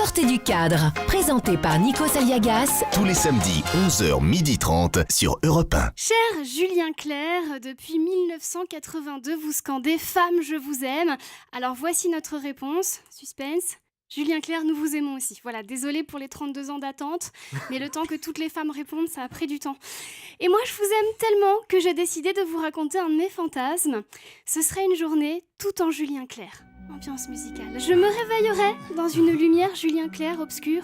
Sortez du cadre, présenté par Nikos Aliagas. Tous les samedis, 11h30 sur Europe 1. Cher Julien Clerc, depuis 1982, vous scandez « Femme, je vous aime ». Alors voici notre réponse. Suspense. Julien Clerc, nous vous aimons aussi. Voilà, désolée pour les 32 ans d'attente, mais le temps que toutes les femmes répondent, ça a pris du temps. Et moi, je vous aime tellement que j'ai décidé de vous raconter un de mes fantasmes. Ce serait une journée tout en Julien Clerc. Ambiance musicale. Je me réveillerai dans une lumière Julien Clerc obscure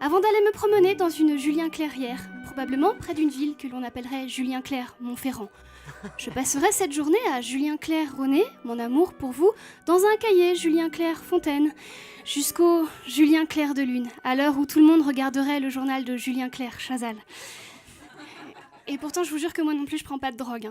avant d'aller me promener dans une Julien Clairière, probablement près d'une ville que l'on appellerait Julien Clerc Montferrand. Je passerai cette journée à Julien Clerc René, mon amour pour vous, dans un cahier Julien Clerc Fontaine, jusqu'au Julien Clerc de Lune, à l'heure où tout le monde regarderait le journal de Julien Clerc Chazal. Et pourtant, je vous jure que moi non plus, je prends pas de drogue.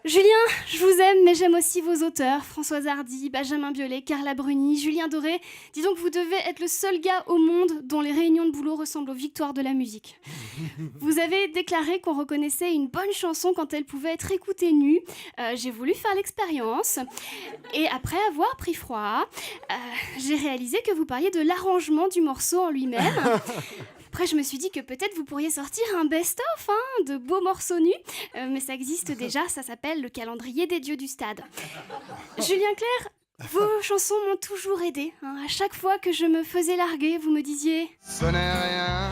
Julien, je vous aime, mais j'aime aussi vos auteurs, Françoise Hardy, Benjamin Biolay, Carla Bruni, Julien Doré. Dis donc, vous devez être le seul gars au monde dont les réunions de boulot ressemblent aux victoires de la musique. Vous avez déclaré qu'on reconnaissait une bonne chanson quand elle pouvait être écoutée nue. J'ai voulu faire l'expérience. Et après avoir pris froid, j'ai réalisé que vous parliez de l'arrangement du morceau en lui-même. Après, je me suis dit que peut-être vous pourriez sortir un best-of, de beaux morceaux nus. Mais ça existe déjà, ça s'appelle le calendrier des dieux du stade. Julien Clerc, vos chansons m'ont toujours aidée. À chaque fois que je me faisais larguer, vous me disiez « Ce n'est rien. »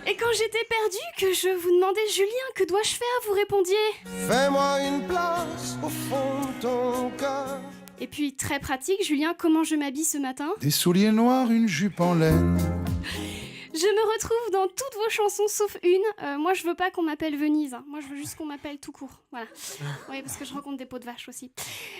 Et quand j'étais perdue, que je vous demandais « Julien, que dois-je faire ?» vous répondiez « Fais-moi une place au fond de ton cœur. » Et puis, très pratique, Julien, comment je m'habille ce matin ? Des souliers noirs, une jupe en laine. Je me retrouve dans toutes vos chansons sauf une. Moi, je veux pas qu'on m'appelle Venise. Moi, je veux juste qu'on m'appelle tout court. Voilà. Oui, parce que je rencontre des peaux de vache aussi.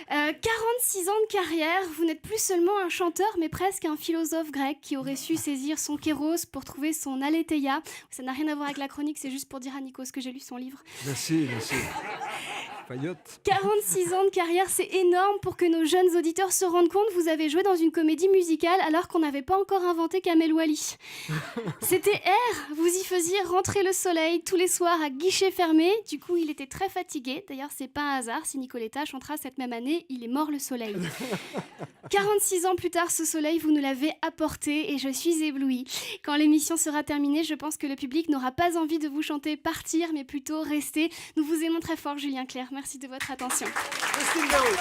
46 ans de carrière, vous n'êtes plus seulement un chanteur, mais presque un philosophe grec qui aurait su saisir son kéros pour trouver son aletheia. Ça n'a rien à voir avec la chronique, c'est juste pour dire à Nikos que j'ai lu son livre. Merci. Payotte. 46 ans de carrière, c'est énorme pour que nos jeunes auditeurs se rendent compte. Vous avez joué dans une comédie musicale alors qu'on n'avait pas encore inventé Kamel Wally. C'était R, vous y faisiez rentrer le soleil tous les soirs à guichet fermé. Du coup, il était très fatigué. D'ailleurs, c'est pas un hasard si Nicoletta chantera cette même année « Il est mort le soleil ». 46 ans plus tard, ce soleil, vous nous l'avez apporté et je suis éblouie. Quand l'émission sera terminée, je pense que le public n'aura pas envie de vous chanter partir, mais plutôt rester. Nous vous aimons très fort, Julien Clerc. Merci de votre attention. Christine Béraud.